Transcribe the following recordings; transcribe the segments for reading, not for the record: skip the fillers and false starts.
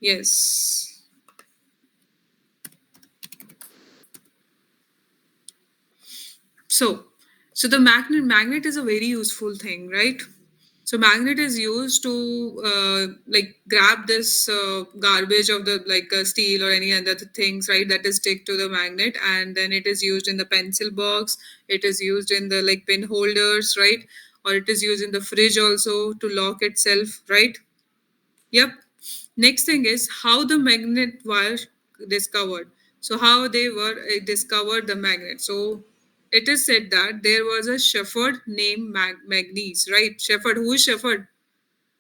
Yes. So, so the magnet is a very useful thing, right? So magnet is used to like grab this garbage of the like steel or any other things, right? That is stick to the magnet, and then it is used in the pencil box. It is used in the like pin holders, right? Or it is used in the fridge also to lock itself, right? Yep. Next thing is how the magnet were discovered. So how they were discovered the magnet. So it is said that there was a shepherd named Magnus, right? Shepherd. Who is shepherd?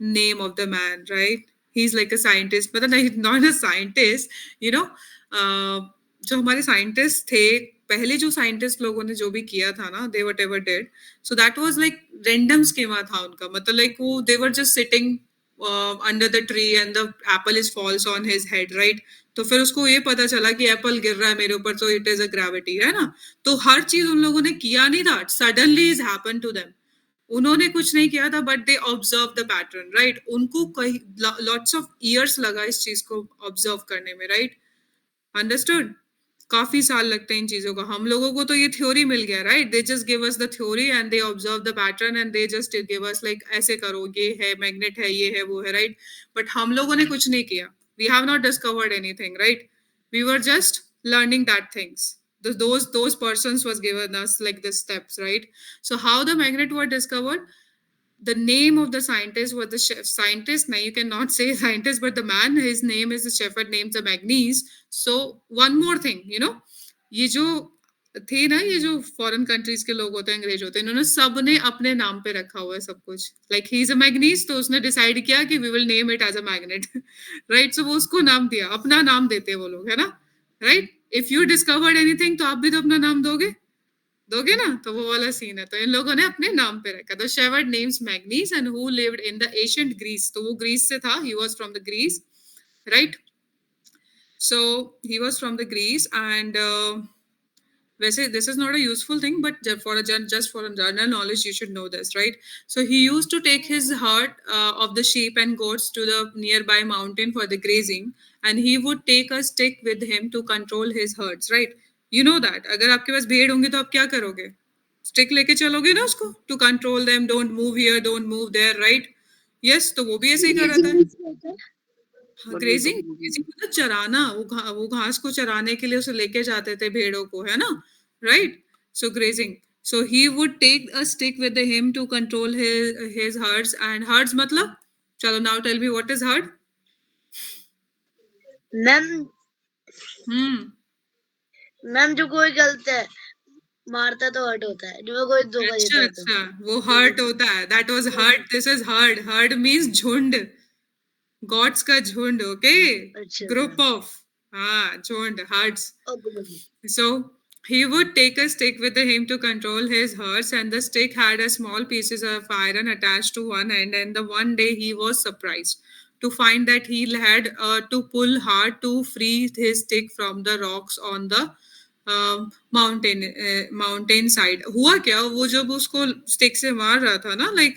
Name of the man, right? He's like a scientist, but he's not a scientist. You know, जो हमारे scientist थे पहले जो scientist लोगों ने जो भी किया था ना they whatever did so that was like random schema था उनका मतलब लाइक वो they were just sitting under the tree and the apple is falls on his head right तो फिर उसको ये पता चला कि एप्पल गिर रहा है मेरे ऊपर तो इट इज अ ग्रेविटी है ना तो हर चीज उन लोगों ने किया नहीं था suddenly is happen to them उन्होंने कुछ नहीं किया था but they observe the pattern right उनको कई लॉट्स ऑफ इयर्स लगा इस चीज को ऑब्जर्व करने में राइट अंडरस्टूड काफी साल लगते हैं इन चीजों को हम लोगों को तो ये थ्योरी मिल गया right they just give us the theory and they observe the pattern and they just give us like ऐसे करो ये है मैग्नेट है ये है वो है राइट बट हम लोगों ने कुछ नहीं किया we have not discovered anything right we were just learning that things those persons was given us like the steps right so how the magnet were discovered the name of the scientist was the chef scientist now you cannot say scientist but the man his name is the shepherd named the magnese so one more thing you know ये जो थे ना ये जो foreign countries के लोग होते हैं अंग्रेज होते हैं इन्होंने सब ने अपने नाम पे रखा हुआ है सब कुछ like he is a Magnes तो उसने डिसाइड किया कि we will name it as a magnet right so वो उसको नाम दिया अपना नाम देते हैं वो लोग है ना right if you discovered anything तो आप भी तो अपना नाम दोगे दोगे ना तो वो वाला सीन है तो इन लोगों ने अपने नाम पे रखा तो shepherd names Magnes and who lived in the ancient Greece तो वो ग्रीस से था he was from the Greece right so he was from the Greece and वैसे this is not a useful thing but for a just for a general knowledge you should know this right so he used to take his herd of the sheep and goats to the nearby mountain for the grazing and he would take a stick with him to control his herds right you know that अगर आपके पास भेड़ होंगे तो आप क्या करोगे stick लेके चलोगे ना उसको to control them don't move here don't move there right yes तो वो भी ऐसे ही कर रहा था ग्रेजिंग ग्रेजिंग मतलब चराना वो घास को चराने के लिए उसे लेके जाते थे भेड़ों को है ना right so grazing so he would take a stick with him to control his herds and herds मतलब चलो now tell me what is herd ma'am hmm ma'am जो कोई गलत है मारता है तो हर्ट होता है जो कोई धोखा अच्छा देता है तो अच्छा वो हर्ट होता है that was herd this is herd herd means झुंड गॉड्स का झुंड ओके अच्छा ग्रुप ऑफ हाँ झुंड herds okay So he would take a stick with him to control his horse, and the stick had a small pieces of iron attached to one end. And the one day he was surprised to find that he had to pull hard to free his stick from the rocks on the mountain side हुआ क्या वो जब उसको stick से मार रहा था ना लाइक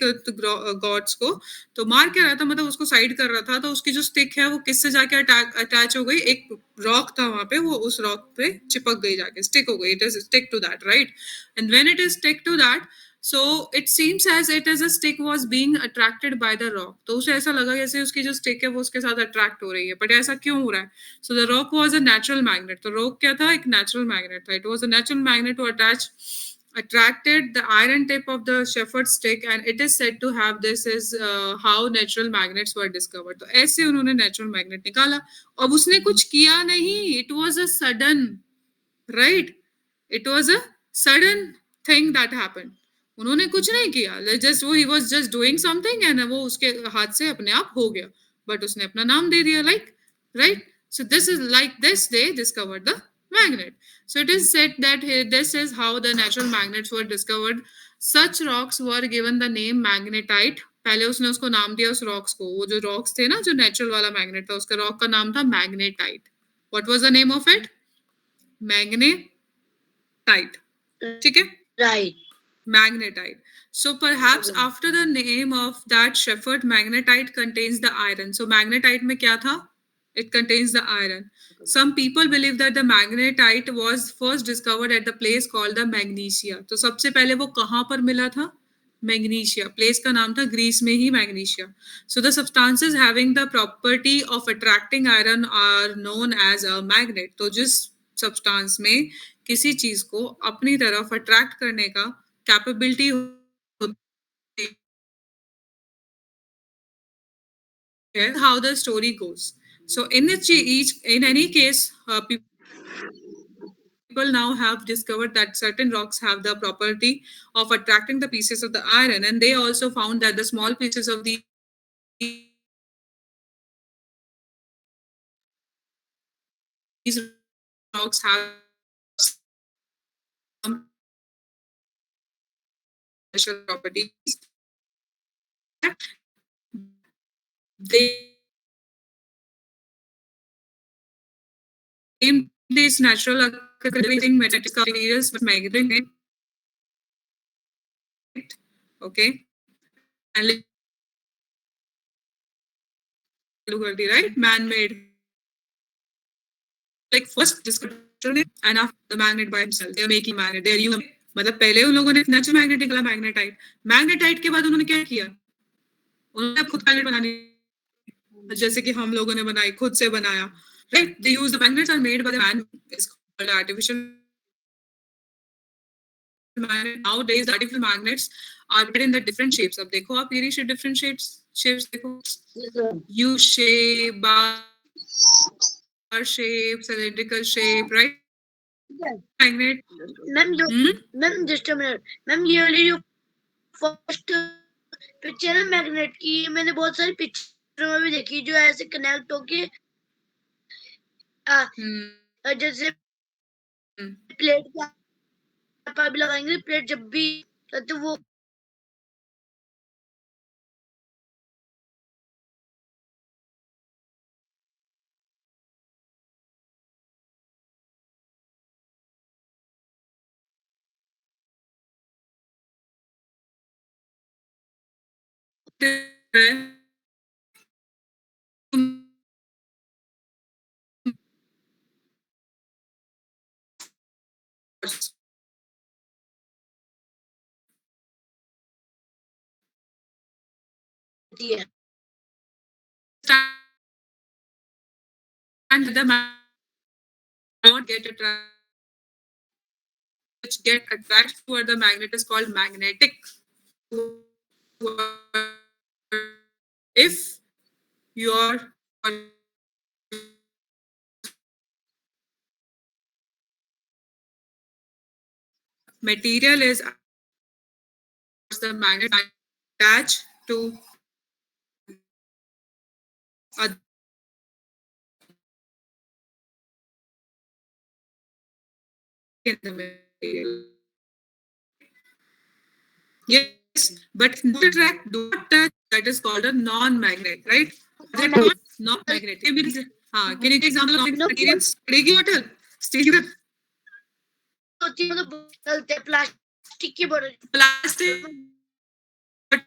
गॉड्स को तो मार क्या रहा था मतलब उसको साइड कर रहा था तो उसकी जो स्टिक है वो किससे जाके अटैच हो गई एक रॉक था वहां पे वो उस रॉक पे चिपक गई जाके स्टिक हो गई it is stick to that right and when it is stick to that so it seems as it is a stick was being attracted by the rock तो उसे ऐसा लगा जैसे उसकी जो स्टिक है वो उसके साथ अट्रैक्ट हो रही है बट ऐसा क्यों हो रहा है so the rock was a natural magnet. तो rock क्या था एक natural magnet था. It was a natural magnet to attracted the iron tip of the shepherd's stick and it is said to have this is how natural magnets were discovered. तो ऐसे उन्होंने natural magnet निकाला. अब उसने कुछ किया नहीं. It was a sudden, right? It was a sudden thing that happened. उन्होंने कुछ नहीं किया जस्ट वो he was just doing something and वो उसके हाथ से अपने आप हो गया बट उसने अपना नाम दे दिया like right so this is like this they discovered the magnet so it is said that this is how the natural magnets were discovered such rocks were given the name magnetite पहले उसने उसको नाम दिया उस rocks को वो जो rocks थे ना जो नेचुरल वाला मैग्नेट था उसका रॉक का नाम था magnetite what was the name of it magnetite ठीक है right magnetite. So perhaps after the name of that shepherd, magnetite contains the iron. So magnetite में क्या था? It contains the iron. Some people believe that the magnetite was first discovered at the place called the Magnesia. तो सबसे पहले वो कहाँ पर मिला था? Magnesia. Place का नाम था ग्रीस में ही Magnesia. So the substances having the property of attracting iron are known as a magnet. तो जिस substance में किसी चीज को अपनी तरफ attract करने का capability होती है, how the story goes. So in any case, people now have discovered that certain rocks have the property of attracting the pieces of the iron, and they also found that the small pieces of these rocks have some special properties. They named these natural occurring magnetic materials with magnetic, okay, and right, man-made, like first discovered and after the magnet by himself, they're making magnet, they're using, मतलब पहले उन लोगों ने natural magnet निकला magnetite, magnetite के बाद उन्होंने क्या किया, उन्होंने खुद मैग्नेट बनानी, जैसे कि हम लोगों ने बनाई, खुद से बनाया, right? They use the magnets are made by the man, is called artificial magnet. Nowadays the artificial magnets are made in the different shapes. अब देखो आप ये different shapes देखो, U shape, bar shape, cylindrical shape, right? Magnet. Ma'am just a minute ma'am, ये वाली जो first picture है magnet की, ये मैंने बहुत सारी पिक्चरों में भी देखी, जो ऐसे कनेक्ट होके जैसे प्लेट का भी लगाएंगे, प्लेट जब भी तो वो होती है। And the not get attracted, which get attracted toward the magnet is called magnetic. If your material is the magnet attached to other in the material. Yes, but don't attract, don't touch. That is called a non-magnet, right? That is called non-magnet. Can you give example of materials? Sticky bottle, sticky bottle, होती है तो चलते plastic की बोतल, plastic, but